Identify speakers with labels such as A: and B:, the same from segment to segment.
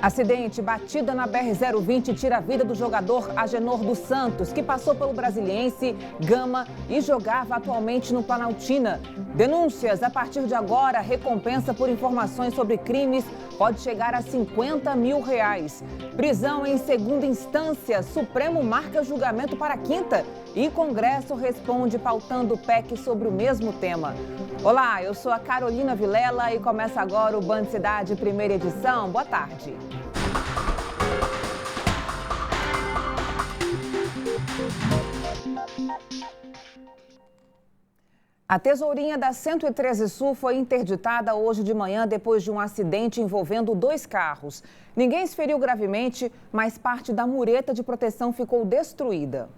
A: Acidente, batida na BR-020 tira a vida do jogador Agenor dos Santos, que passou pelo Brasiliense, Gama e jogava atualmente no Planaltina. Denúncias: a partir de agora, recompensa por informações sobre crimes pode chegar a R$50 mil. Prisão em segunda instância, Supremo marca julgamento para quinta e Congresso responde pautando PEC sobre o mesmo tema. Olá, eu sou a Carolina Vilela e começa agora o Band Cidade, primeira edição. Boa tarde. A tesourinha da 113 Sul foi interditada hoje de manhã depois de um acidente envolvendo 2 carros. Ninguém se feriu gravemente, mas parte da mureta de proteção ficou destruída.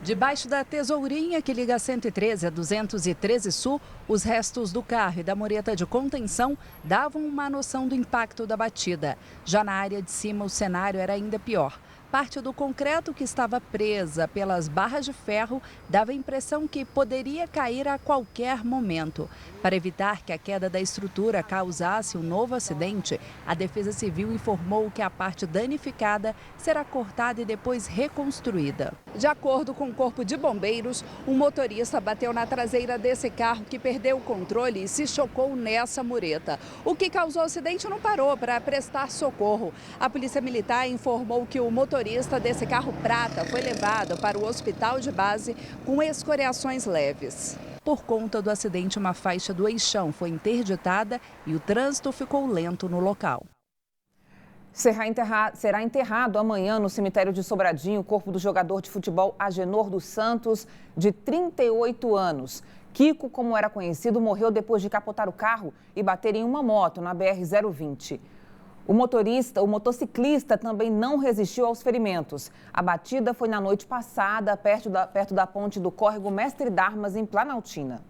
B: Debaixo da tesourinha que liga a 113 a 213 Sul, os restos do carro e da mureta de contenção davam uma noção do impacto da batida. Já na área de cima, o cenário era ainda pior. Parte do concreto que estava presa pelas barras de ferro dava a impressão que poderia cair a qualquer momento. Para evitar que a queda da estrutura causasse um novo acidente, a Defesa Civil informou que a parte danificada será cortada e depois reconstruída. De acordo com o Corpo de Bombeiros, um motorista bateu na traseira desse carro que perdeu o controle e se chocou nessa mureta. O que causou o acidente não parou para prestar socorro. A Polícia Militar informou que o motorista desse carro prata foi levado para o hospital de base com escoriações leves. Por conta do acidente, uma faixa do eixão foi interditada e o trânsito ficou lento no local.
A: Será enterrado amanhã no cemitério de Sobradinho o corpo do jogador de futebol Agenor dos Santos, de 38 anos. Kiko, como era conhecido, morreu depois de capotar o carro e bater em uma moto na BR-020. O motociclista também não resistiu aos ferimentos. A batida foi na noite passada, perto da ponte do córrego Mestre Darmas, em Planaltina.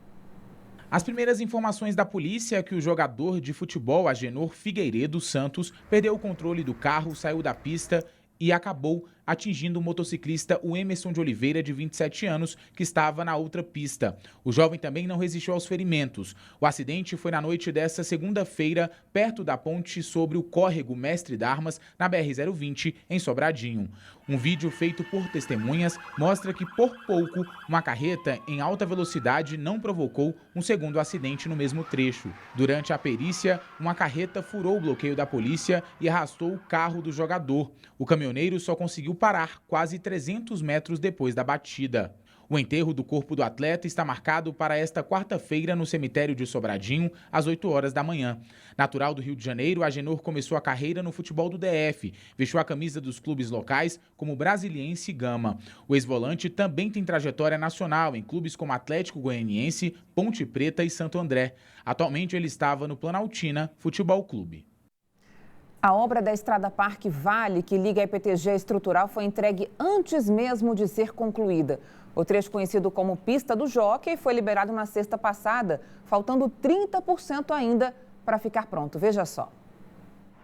C: As primeiras informações da polícia é que o jogador de futebol Agenor Figueiredo Santos perdeu o controle do carro, saiu da pista e acabou atingindo o motociclista o Emerson de Oliveira, de 27 anos, que estava na outra pista. O jovem também não resistiu aos ferimentos. O acidente foi na noite desta segunda-feira, perto da ponte sobre o córrego Mestre Darmas, na BR-020, em Sobradinho. Um vídeo feito por testemunhas mostra que, por pouco, uma carreta em alta velocidade não provocou um segundo acidente no mesmo trecho. Durante a perícia, uma carreta furou o bloqueio da polícia e arrastou o carro do jogador. O caminhoneiro só conseguiu parar quase 300 metros depois da batida. O enterro do corpo do atleta está marcado para esta quarta-feira no cemitério de Sobradinho, às 8 horas da manhã. Natural do Rio de Janeiro, Agenor começou a carreira no futebol do DF. Vestiu a camisa dos clubes locais, como Brasiliense e Gama. O ex-volante também tem trajetória nacional em clubes como Atlético Goianiense, Ponte Preta e Santo André. Atualmente ele estava no Planaltina Futebol Clube.
A: A obra da Estrada Parque Vale, que liga a IPTG estrutural, foi entregue antes mesmo de ser concluída. O trecho conhecido como Pista do Jockey foi liberado na sexta passada, faltando 30% ainda para ficar pronto. Veja só.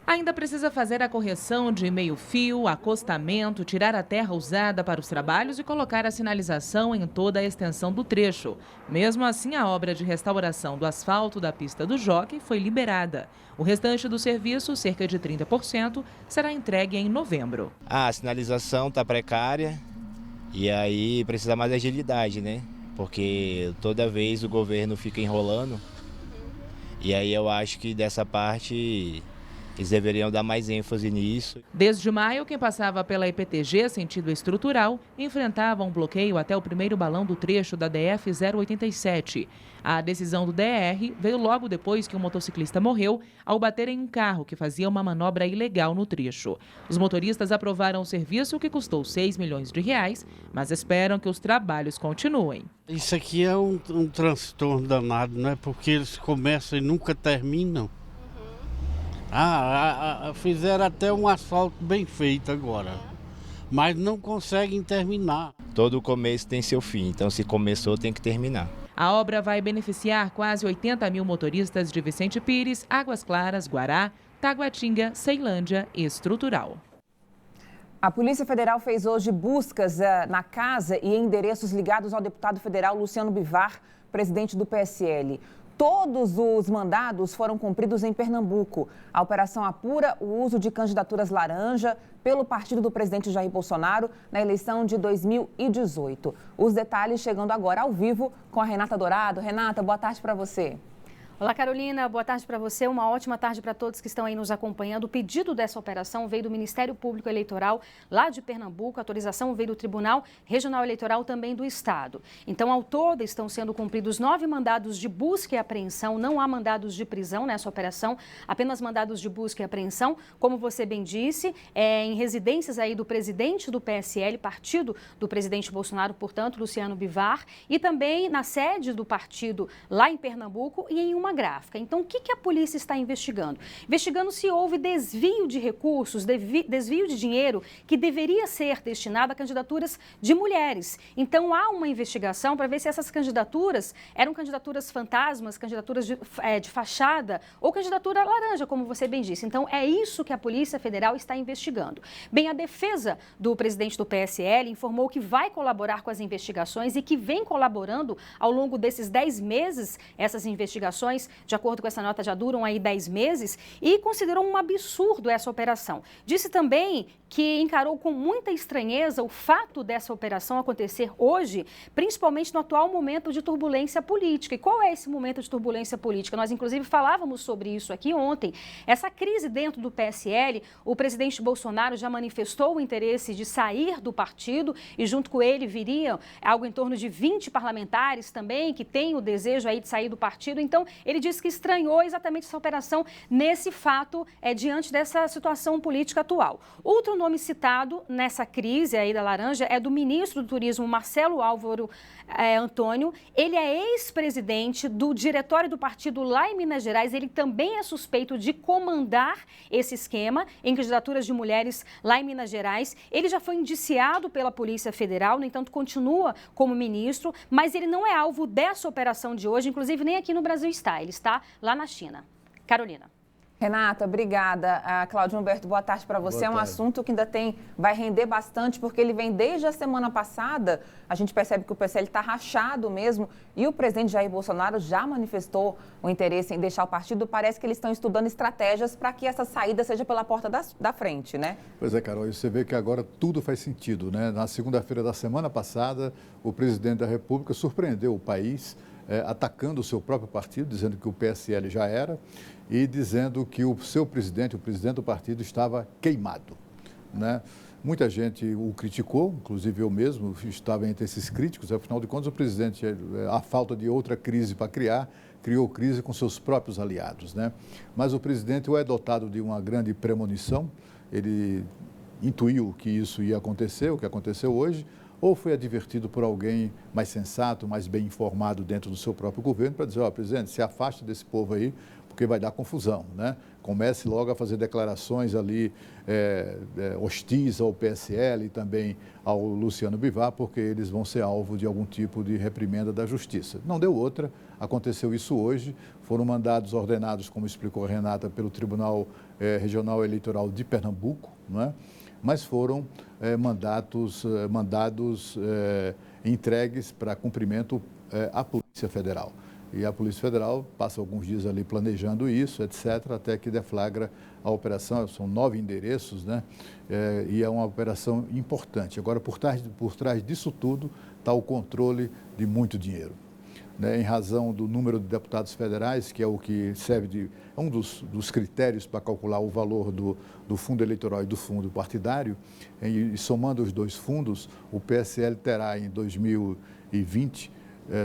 D: Ainda precisa fazer a correção de meio-fio, acostamento, tirar a terra usada para os trabalhos e colocar a sinalização em toda a extensão do trecho. Mesmo assim, a obra de restauração do asfalto da pista do Jockey foi liberada. O restante do serviço, cerca de 30%, será entregue em novembro.
E: A sinalização está precária e aí precisa mais agilidade, né? Porque toda vez o governo fica enrolando e aí eu acho que dessa parte eles deveriam dar mais ênfase nisso.
D: Desde maio, quem passava pela IPTG, sentido estrutural, enfrentava um bloqueio até o primeiro balão do trecho da DF-087. A decisão do DR veio logo depois que um motociclista morreu ao bater em um carro que fazia uma manobra ilegal no trecho. Os motoristas aprovaram o serviço, que custou R$6 milhões, mas esperam que os trabalhos continuem.
F: Isso aqui é um transtorno danado, né? Porque eles começam e nunca terminam. Fizeram até um asfalto bem feito agora, mas não conseguem terminar.
E: Todo começo tem seu fim, então se começou tem que terminar.
D: A obra vai beneficiar quase 80 mil motoristas de Vicente Pires, Águas Claras, Guará, Taguatinga, Ceilândia e Estrutural.
A: A Polícia Federal fez hoje buscas na casa e em endereços ligados ao deputado federal Luciano Bivar, presidente do PSL. Todos os mandados foram cumpridos em Pernambuco. A operação apura o uso de candidaturas laranja pelo partido do presidente Jair Bolsonaro na eleição de 2018. Os detalhes chegando agora ao vivo com a Renata Dourado. Renata, boa tarde para você.
G: Olá, Carolina. Boa tarde para você. Uma ótima tarde para todos que estão aí nos acompanhando. O pedido dessa operação veio do Ministério Público Eleitoral lá de Pernambuco. A autorização veio do Tribunal Regional Eleitoral também do Estado. Então, ao todo, estão sendo cumpridos 9 mandados de busca e apreensão. Não há mandados de prisão nessa operação, apenas mandados de busca e apreensão. Como você bem disse, em residências aí do presidente do PSL, partido do presidente Bolsonaro, portanto, Luciano Bivar, e também na sede do partido lá em Pernambuco e em uma gráfica. Então, o que a polícia está investigando? Investigando se houve desvio de recursos, desvio de dinheiro que deveria ser destinado a candidaturas de mulheres. Então, há uma investigação para ver se essas candidaturas eram candidaturas fantasmas, candidaturas de fachada ou candidatura laranja, como você bem disse. Então, é isso que a Polícia Federal está investigando. Bem, a defesa do presidente do PSL informou que vai colaborar com as investigações e que vem colaborando ao longo desses 10 meses, essas investigações, de acordo com essa nota, já duram aí 10 meses, e considerou um absurdo essa operação. Disse também que encarou com muita estranheza o fato dessa operação acontecer hoje, principalmente no atual momento de turbulência política. E qual é esse momento de turbulência política? Nós, inclusive, falávamos sobre isso aqui ontem. Essa crise dentro do PSL, o presidente Bolsonaro já manifestou o interesse de sair do partido e junto com ele viriam algo em torno de 20 parlamentares também que têm o desejo aí de sair do partido. Então, ele disse que estranhou exatamente essa operação nesse fato, diante dessa situação política atual. Outro nome citado nessa crise aí da laranja é do ministro do Turismo, Marcelo Álvaro Antônio. Ele é ex-presidente do diretório do partido lá em Minas Gerais. Ele também é suspeito de comandar esse esquema em candidaturas de mulheres lá em Minas Gerais. Ele já foi indiciado pela Polícia Federal, no entanto, continua como ministro, mas ele não é alvo dessa operação de hoje, inclusive nem aqui no Brasil está. Ele está lá na China. Carolina.
A: Renata, obrigada. Cláudio Humberto, boa tarde para você. É um assunto que ainda vai render bastante, porque ele vem desde a semana passada. A gente percebe que o PSL está rachado mesmo e o presidente Jair Bolsonaro já manifestou o interesse em deixar o partido. Parece que eles estão estudando estratégias para que essa saída seja pela porta da frente, né?
H: Pois é, Carol, você vê que agora tudo faz sentido, né? Na segunda-feira da semana passada, o presidente da República surpreendeu o país atacando o seu próprio partido, dizendo que o PSL já era e dizendo que o seu presidente, o presidente do partido, estava queimado, né? Muita gente o criticou, inclusive eu mesmo estava entre esses críticos. Afinal de contas, o presidente, a falta de outra crise para criou crise com seus próprios aliados, né? Mas o presidente é dotado de uma grande premonição. Ele intuiu que isso ia acontecer, o que aconteceu hoje, ou foi advertido por alguém mais sensato, mais bem informado dentro do seu próprio governo para dizer, presidente, se afaste desse povo aí, porque vai dar confusão, né? Comece logo a fazer declarações ali hostis ao PSL e também ao Luciano Bivar, porque eles vão ser alvo de algum tipo de reprimenda da justiça. Não deu outra, aconteceu isso hoje, foram mandados ordenados, como explicou a Renata, pelo Tribunal Regional Eleitoral de Pernambuco, não é? Mas foram mandados entregues para cumprimento à Polícia Federal. E a Polícia Federal passa alguns dias ali planejando isso, etc., até que deflagra a operação. São 9 endereços, né? E é uma operação importante. Agora, por trás disso tudo, está o controle de muito dinheiro, né? Em razão do número de deputados federais, que é o que serve é um dos critérios para calcular o valor do fundo eleitoral e do fundo partidário, e somando os dois fundos, o PSL terá em 2020,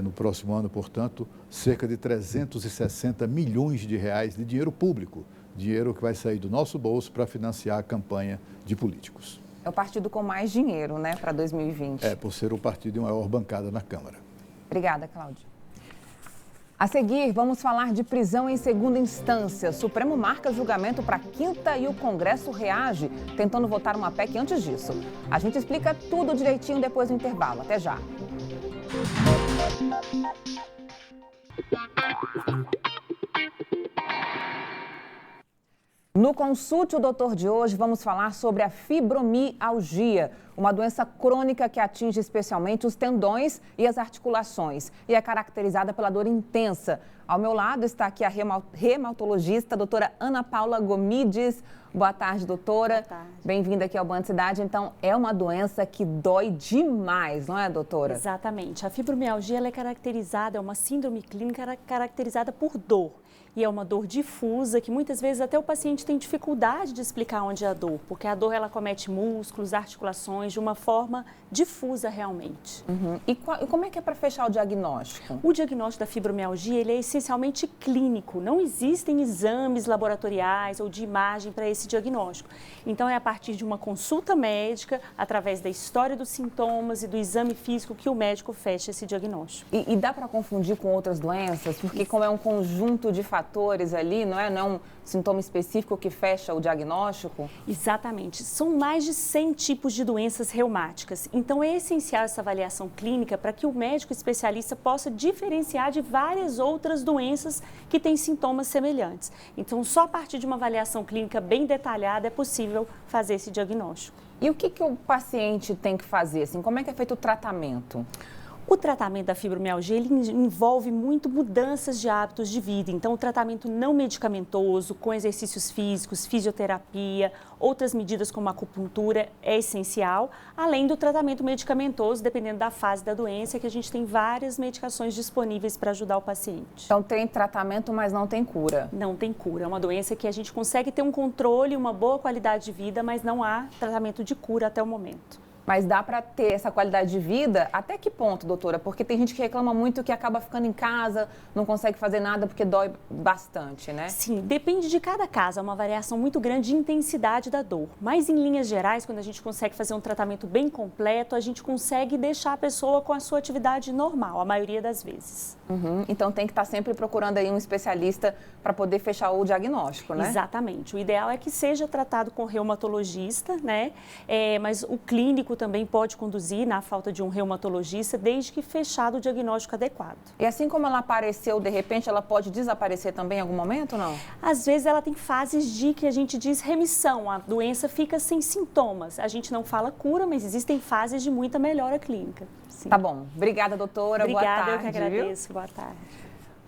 H: no próximo ano, portanto, cerca de 360 milhões de reais de dinheiro público, dinheiro que vai sair do nosso bolso para financiar a campanha de políticos.
A: É o partido com mais dinheiro, né, para 2020.
H: Por ser o partido de maior bancada na Câmara.
A: Obrigada, Cláudia. A seguir, vamos falar de prisão em segunda instância. O Supremo marca julgamento para quinta e o Congresso reage, tentando votar uma PEC antes disso. A gente explica tudo direitinho depois do intervalo. Até já. No Consulte o Doutor de hoje, vamos falar sobre a fibromialgia, uma doença crônica que atinge especialmente os tendões e as articulações e é caracterizada pela dor intensa. Ao meu lado está aqui a reumatologista, doutora Ana Paula Gomides. Boa tarde, doutora.
I: Boa tarde.
A: Bem-vinda aqui ao Band Cidade. Então, é uma doença que dói demais, não é, doutora?
I: Exatamente. A fibromialgia ela é caracterizada, é uma síndrome clínica caracterizada por dor. E é uma dor difusa que muitas vezes até o paciente tem dificuldade de explicar onde é a dor, porque a dor ela comete músculos, articulações de uma forma difusa realmente.
A: E como é que é para fechar o diagnóstico?
I: O diagnóstico da fibromialgia ele é essencialmente clínico, não existem exames laboratoriais ou de imagem para esse diagnóstico. Então é a partir de uma consulta médica, através da história dos sintomas e do exame físico que o médico fecha esse diagnóstico.
A: E dá para confundir com outras doenças? Porque como é um conjunto de fatores ali, não é um sintoma específico que fecha o diagnóstico?
I: Exatamente. São mais de 100 tipos de doenças reumáticas. Então é essencial essa avaliação clínica para que o médico especialista possa diferenciar de várias outras doenças que têm sintomas semelhantes. Então só a partir de uma avaliação clínica bem detalhada é possível fazer esse diagnóstico.
A: E o que o paciente tem que fazer? Assim, como é que é feito o tratamento?
I: O tratamento da fibromialgia ele envolve muito mudanças de hábitos de vida. Então, o tratamento não medicamentoso, com exercícios físicos, fisioterapia, outras medidas como a acupuntura é essencial, além do tratamento medicamentoso, dependendo da fase da doença, que a gente tem várias medicações disponíveis para ajudar o paciente.
A: Então, tem tratamento, mas não tem cura?
I: Não tem cura. É uma doença que a gente consegue ter um controle, uma boa qualidade de vida, mas não há tratamento de cura até o momento.
A: Mas dá para ter essa qualidade de vida? Até que ponto, doutora? Porque tem gente que reclama muito que acaba ficando em casa, não consegue fazer nada porque dói bastante, né?
I: Sim, depende de cada caso, é uma variação muito grande de intensidade da dor. Mas em linhas gerais, quando a gente consegue fazer um tratamento bem completo, a gente consegue deixar a pessoa com a sua atividade normal, a maioria das vezes.
A: Então tem que estar sempre procurando aí um especialista para poder fechar o diagnóstico, né?
I: Exatamente. O ideal é que seja tratado com reumatologista, né? Mas o clínico também pode conduzir na falta de um reumatologista, desde que fechado o diagnóstico adequado.
A: E assim como ela apareceu, de repente, ela pode desaparecer também em algum momento, não?
I: Às vezes ela tem fases de que a gente diz remissão, a doença fica sem sintomas. A gente não fala cura, mas existem fases de muita melhora clínica. Sim.
A: Tá bom. Obrigada, doutora.
I: Obrigada,
A: boa tarde.
I: Eu que agradeço. Boa tarde.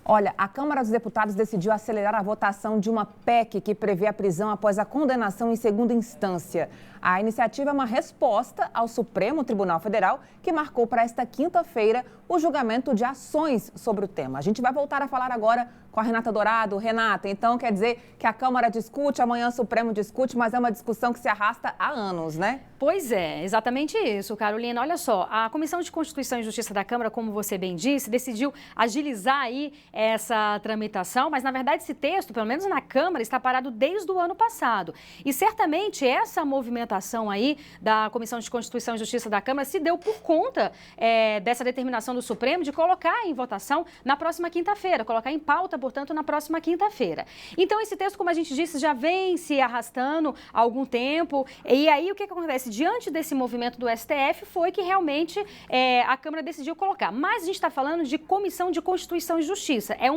A: Olha, a Câmara dos Deputados decidiu acelerar a votação de uma PEC que prevê a prisão após a condenação em segunda instância. A iniciativa é uma resposta ao Supremo Tribunal Federal, que marcou para esta quinta-feira o julgamento de ações sobre o tema. A gente vai voltar a falar agora com a Renata Dourado. Renata, então quer dizer que a Câmara discute, amanhã o Supremo discute, mas é uma discussão que se arrasta há anos, né?
G: Pois é, exatamente isso, Carolina. Olha só, a Comissão de Constituição e Justiça da Câmara, como você bem disse, decidiu agilizar aí essa tramitação, mas na verdade esse texto, pelo menos na Câmara, está parado desde o ano passado. E certamente essa movimentação aí da Comissão de Constituição e Justiça da Câmara se deu por conta dessa determinação do Supremo de colocar em votação na próxima quinta-feira, colocar em pauta, portanto, na próxima quinta-feira. Então, esse texto, como a gente disse, já vem se arrastando há algum tempo. E aí, o que acontece? Diante desse movimento do STF, foi que realmente a Câmara decidiu colocar. Mas a gente está falando de Comissão de Constituição e Justiça. É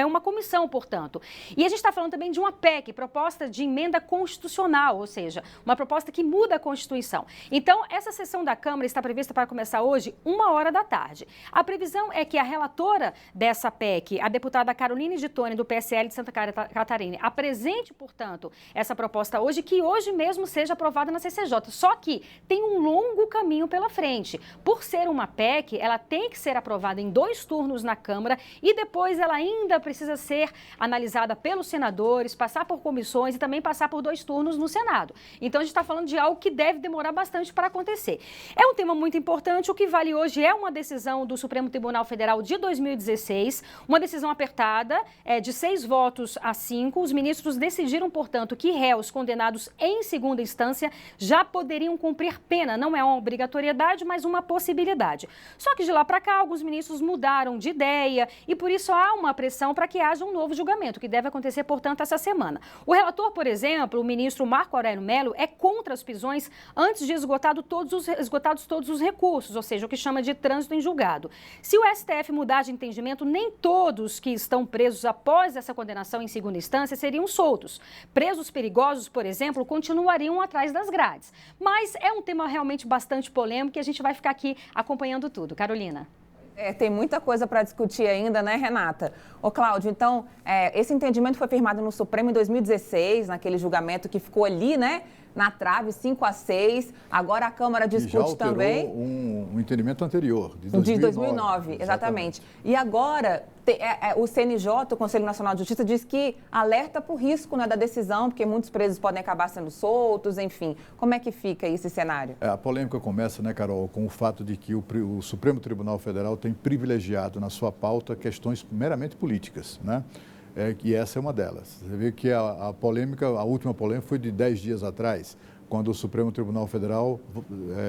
G: uma comissão, portanto. E a gente está falando também de uma PEC, proposta de emenda constitucional, ou seja, uma proposta que muda a Constituição. Então, essa sessão da Câmara está prevista para começar hoje, 13h. A previsão é que a relatora dessa PEC, a deputada Caroline de Toni, do PSL de Santa Catarina, apresente, portanto, essa proposta hoje, que hoje mesmo seja aprovada na CCJ. Só que tem um longo caminho pela frente. Por ser uma PEC, ela tem que ser aprovada em 2 turnos na Câmara e depois ela ainda precisa ser analisada pelos senadores, passar por comissões e também passar por 2 turnos no Senado. Então, a gente está falando de algo que deve demorar bastante para acontecer. É um tema muito importante. O que vale hoje é uma decisão do Supremo Tribunal Federal de 2016, uma decisão apertada, de 6 votos a 5. Os ministros decidiram, portanto, que réus condenados em segunda instância já poderiam cumprir pena. Não é uma obrigatoriedade, mas uma possibilidade. Só que de lá para cá, alguns ministros mudaram de ideia e por isso há uma pressão para que haja um novo julgamento, que deve acontecer, portanto, essa semana. O relator, por exemplo, o ministro Marco Aurélio Mello, é contra as prisões antes de esgotados todos os recursos, ou seja, o que chama de trânsito em julgado. julgado. Se o STF mudar de entendimento, nem todos que estão presos após essa condenação em segunda instância seriam soltos. Presos perigosos, por exemplo, continuariam atrás das grades. Mas é um tema realmente bastante polêmico e a gente vai ficar aqui acompanhando tudo. Carolina.
A: Tem muita coisa para discutir ainda, né, Renata? Ô, Cláudio, então, esse entendimento foi firmado no Supremo em 2016, naquele julgamento que ficou ali, né, na trave, 5-6. Agora a Câmara discute também.
H: Um entendimento anterior, de 2009.
A: De 2009, exatamente. E agora, o CNJ, o Conselho Nacional de Justiça, diz que alerta para o risco, né, da decisão, porque muitos presos podem acabar sendo soltos, enfim. Como é que fica esse cenário?
H: A polêmica começa, né, Carol, com o fato de que o Supremo Tribunal Federal tem privilegiado na sua pauta questões meramente políticas, né? E essa é uma delas. Você vê que a última polêmica foi de 10 dias atrás, quando o Supremo Tribunal Federal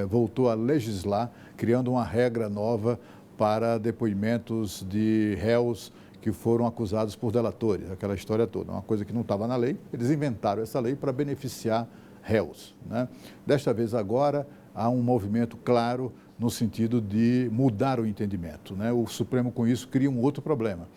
H: voltou a legislar, criando uma regra nova para depoimentos de réus que foram acusados por delatores, aquela história toda. Uma coisa que não estava na lei, eles inventaram essa lei para beneficiar réus, né? Desta vez agora há um movimento claro no sentido de mudar o entendimento, né? O Supremo com isso cria um outro problema.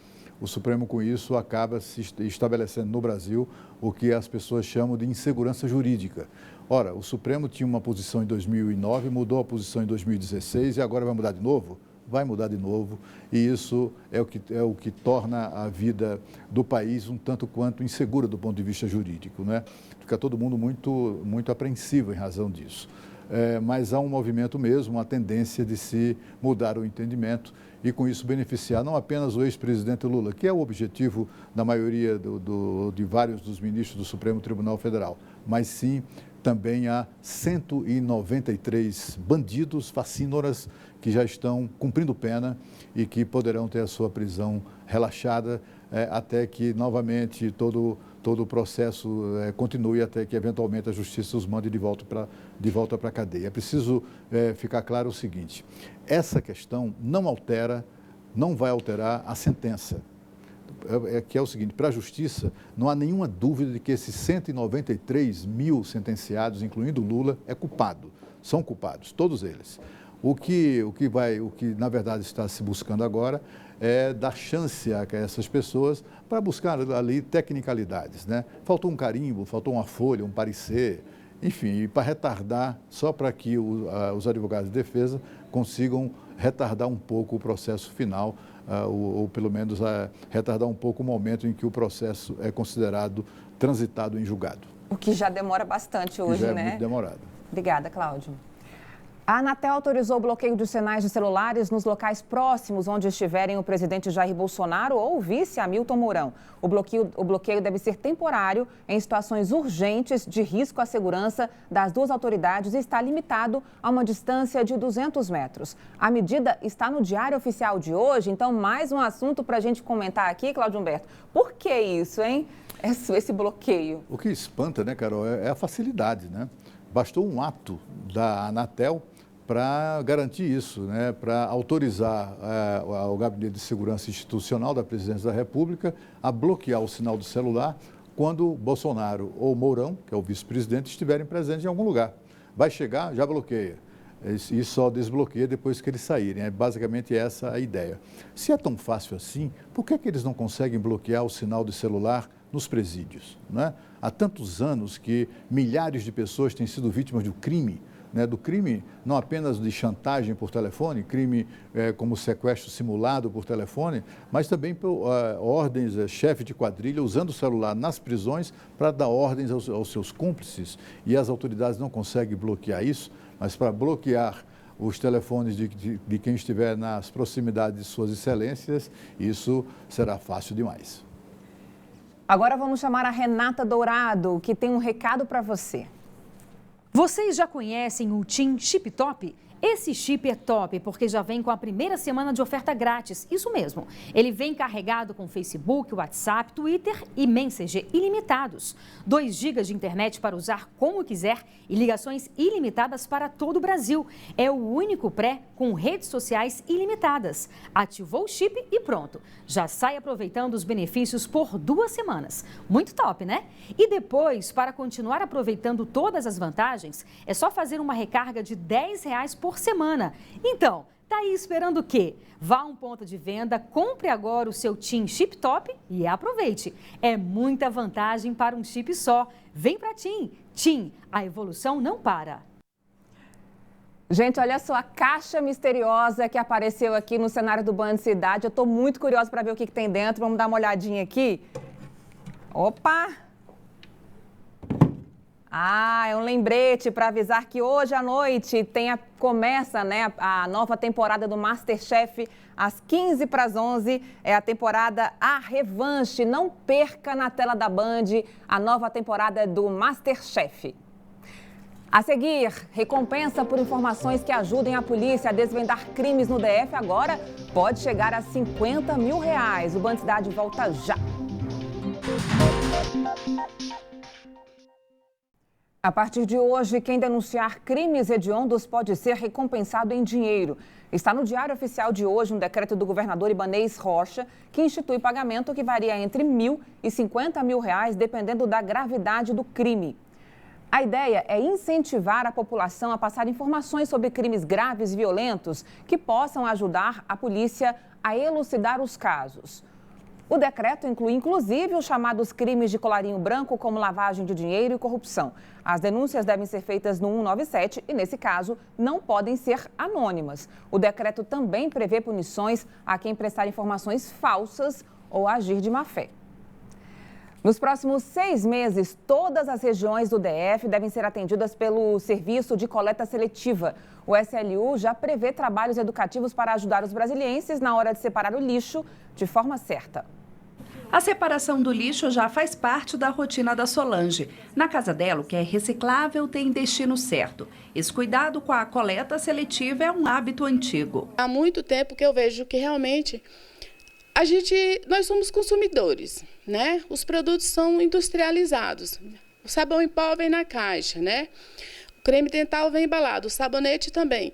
H: O Supremo, com isso, acaba se estabelecendo no Brasil o que as pessoas chamam de insegurança jurídica. Ora, o Supremo tinha uma posição em 2009, mudou a posição em 2016 e agora vai mudar de novo? Vai mudar de novo, e isso é o que torna a vida do país um tanto quanto insegura do ponto de vista jurídico, né? Fica todo mundo muito apreensivo em razão disso. Mas há um movimento mesmo, uma tendência de se mudar o entendimento e, com isso, beneficiar não apenas o ex-presidente Lula, que é o objetivo da maioria de vários dos ministros do Supremo Tribunal Federal, mas sim também há 193 bandidos, facínoras, que já estão cumprindo pena e que poderão ter a sua prisão relaxada até que, novamente, todo o processo continue até que, eventualmente, a Justiça os mande de volta para a cadeia. É preciso ficar claro o seguinte: essa questão não vai alterar a sentença. Que é o seguinte, para a Justiça, não há nenhuma dúvida de que esses 193 mil sentenciados, incluindo Lula, são culpados, todos eles. O que na verdade está se buscando agora é dar chance a essas pessoas para buscar ali tecnicalidades, né? Faltou um carimbo, faltou uma folha, um parecer, enfim, para retardar, só para que os advogados de defesa consigam retardar um pouco o processo final, ou pelo menos retardar um pouco o momento em que o processo é considerado transitado em julgado.
A: O que já demora bastante hoje, né?
H: É muito demorado.
A: Obrigada, Cláudio. A Anatel autorizou o bloqueio de sinais de celulares nos locais próximos onde estiverem o presidente Jair Bolsonaro ou o vice Hamilton Mourão. O bloqueio deve ser temporário em situações urgentes de risco à segurança das duas autoridades e está limitado a uma distância de 200 metros. A medida está no Diário Oficial de hoje, então mais um assunto para a gente comentar aqui, Cláudio Humberto. Por que isso, hein? Esse bloqueio?
H: O que espanta, né, Carol, é a facilidade, né? Bastou um ato da Anatel para garantir isso, né, para autorizar o Gabinete de Segurança Institucional da Presidência da República a bloquear o sinal do celular quando Bolsonaro ou Mourão, que é o vice-presidente, estiverem presentes em algum lugar. Vai chegar, já bloqueia. E só desbloqueia depois que eles saírem. É basicamente essa a ideia. Se é tão fácil assim, por que eles não conseguem bloquear o sinal de celular nos presídios, né? Há tantos anos que milhares de pessoas têm sido vítimas do crime, né, do crime não apenas de chantagem por telefone, crime como sequestro simulado por telefone, mas também por ordens, chefe de quadrilha usando o celular nas prisões para dar ordens aos seus cúmplices, e as autoridades não conseguem bloquear isso, mas para bloquear os telefones de quem estiver nas proximidades de suas excelências, isso será fácil demais.
A: Agora vamos chamar a Renata Dourado, que tem um recado para você.
G: Vocês já conhecem o TIM Chip Top? Esse chip é top porque já vem com a primeira semana de oferta grátis, isso mesmo. Ele vem carregado com Facebook, WhatsApp, Twitter e Messenger ilimitados. 2 GB de internet para usar como quiser e ligações ilimitadas para todo o Brasil. É o único pré com redes sociais ilimitadas. Ativou o chip e pronto. Já sai aproveitando os benefícios por 2 semanas. Muito top, né? E depois, para continuar aproveitando todas as vantagens, é só fazer uma recarga de R$10 por semana. Então, Tá aí esperando o quê? Vá a um ponto de venda, compre agora o seu TIM Chip Top e aproveite. É muita vantagem para um chip só. Vem para TIM. TIM, a evolução não para.
A: Gente, olha só a caixa misteriosa que apareceu aqui no cenário do Band Cidade. Eu estou muito curiosa para ver o que tem dentro. Vamos dar uma olhadinha aqui. Opa! É um lembrete para avisar que hoje à noite começa, né, a nova temporada do MasterChef às 11h. É a temporada A Revanche. Não perca na tela da Band a nova temporada do MasterChef. A seguir, recompensa por informações que ajudem a polícia a desvendar crimes no DF agora pode chegar a R$50 mil. O Band Cidade volta já. A partir de hoje, quem denunciar crimes hediondos pode ser recompensado em dinheiro. Está no Diário Oficial de hoje um decreto do governador Ibanez Rocha que institui pagamento que varia entre R$1.000 e R$50 mil, dependendo da gravidade do crime. A ideia é incentivar a população a passar informações sobre crimes graves e violentos que possam ajudar a polícia a elucidar os casos. O decreto inclui, inclusive, os chamados crimes de colarinho branco, como lavagem de dinheiro e corrupção. As denúncias devem ser feitas no 197 e, nesse caso, não podem ser anônimas. O decreto também prevê punições a quem prestar informações falsas ou agir de má fé. Nos próximos 6 meses, todas as regiões do DF devem ser atendidas pelo Serviço de Coleta Seletiva. O SLU já prevê trabalhos educativos para ajudar os brasilienses na hora de separar o lixo de forma certa.
B: A separação do lixo já faz parte da rotina da Solange. Na casa dela, o que é reciclável tem destino certo. Esse cuidado com a coleta seletiva é um hábito antigo.
J: Há muito tempo que eu vejo que realmente nós somos consumidores, né? Os produtos são industrializados. O sabão em pó vem na caixa, né? O creme dental vem embalado, o sabonete também.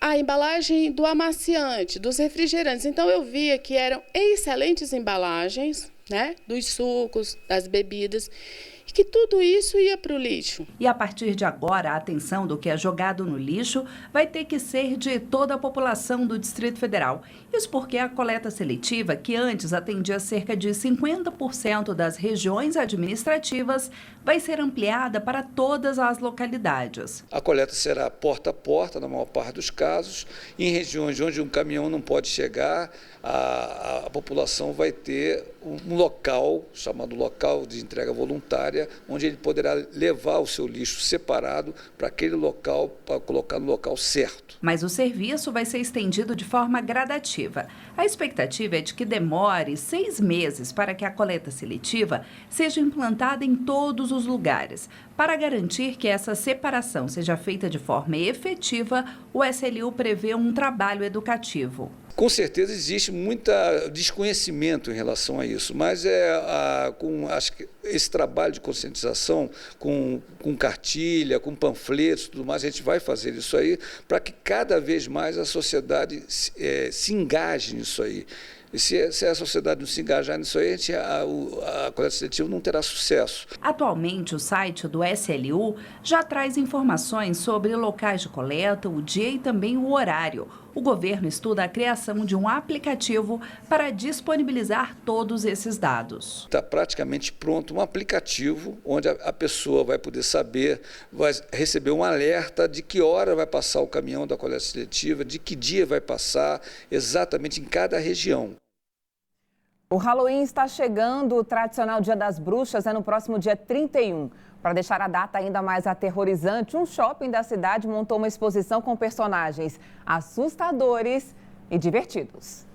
J: A embalagem do amaciante, dos refrigerantes. Então, eu via que eram excelentes embalagens, né? Dos sucos, das bebidas, e que tudo isso ia para o lixo.
B: E a partir de agora, a atenção do que é jogado no lixo vai ter que ser de toda a população do Distrito Federal. Isso porque a coleta seletiva, que antes atendia cerca de 50% das regiões administrativas, vai ser ampliada para todas as localidades.
K: A coleta será porta a porta, na maior parte dos casos. Em regiões onde um caminhão não pode chegar, a população vai ter um local, chamado local de entrega voluntária, onde ele poderá levar o seu lixo separado para aquele local, para colocar no local certo.
B: Mas o serviço vai ser estendido de forma gradativa. A expectativa é de que demore 6 meses para que a coleta seletiva seja implantada em todos os lugares. Para garantir que essa separação seja feita de forma efetiva, o SLU prevê um trabalho educativo.
K: Com certeza existe muito desconhecimento em relação a isso, mas acho que esse trabalho de conscientização com cartilha, com panfletos e tudo mais, a gente vai fazer isso aí para que cada vez mais a sociedade se engaje nisso aí. E se a sociedade não se engajar nisso aí, a coleta seletiva não terá sucesso.
B: Atualmente, o site do SLU já traz informações sobre locais de coleta, o dia e também o horário. O governo estuda a criação de um aplicativo para disponibilizar todos esses dados.
K: Está praticamente pronto um aplicativo onde a pessoa vai poder saber, vai receber um alerta de que hora vai passar o caminhão da coleta seletiva, de que dia vai passar, exatamente em cada região.
A: O Halloween está chegando, o tradicional Dia das Bruxas é no próximo dia 31. Para deixar a data ainda mais aterrorizante, um shopping da cidade montou uma exposição com personagens assustadores e divertidos.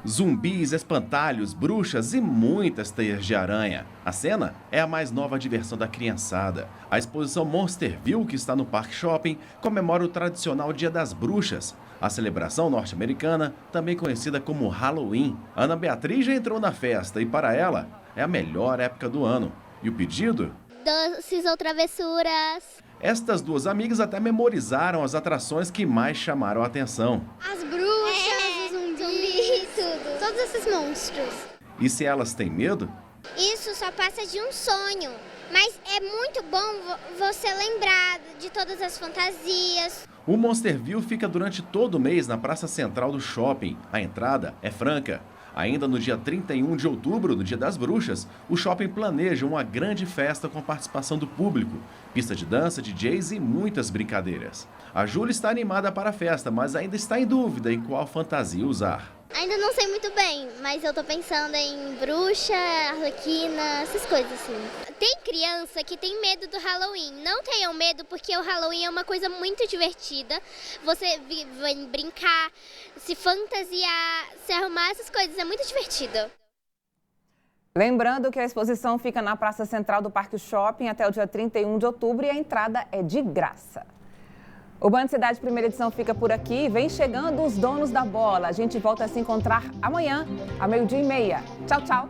L: Zumbis, espantalhos, bruxas e muitas teias de aranha. A cena é a mais nova diversão da criançada. A exposição Monsterville, que está no Parque Shopping, comemora o tradicional Dia das Bruxas. A celebração norte-americana, também conhecida como Halloween. Ana Beatriz já entrou na festa e, para ela, é a melhor época do ano. E o pedido?
M: Doces ou travessuras.
L: Estas duas amigas até memorizaram as atrações que mais chamaram a atenção.
M: As bruxas, os zumbis, tudo. Todos esses monstros.
L: E se elas têm medo?
M: Isso só passa de um sonho. Mas é muito bom você lembrar de todas as fantasias.
L: O Monsterville fica durante todo o mês na praça central do shopping. A entrada é franca. Ainda no dia 31 de outubro, no Dia das Bruxas, o shopping planeja uma grande festa com a participação do público, pista de dança, DJs e muitas brincadeiras. A Júlia está animada para a festa, mas ainda está em dúvida em qual fantasia usar.
M: Ainda não sei muito bem, mas eu tô pensando em bruxa, arlequina, essas coisas assim. Tem criança que tem medo do Halloween. Não tenham medo, porque o Halloween é uma coisa muito divertida. Você vai brincar, se fantasiar, se arrumar, essas coisas. É muito divertido.
A: Lembrando que a exposição fica na Praça Central do Parque Shopping até o dia 31 de outubro e a entrada é de graça. O Band Cidade Primeira Edição fica por aqui. Vem chegando os donos da bola. A gente volta a se encontrar amanhã, ao 12h30. Tchau, tchau.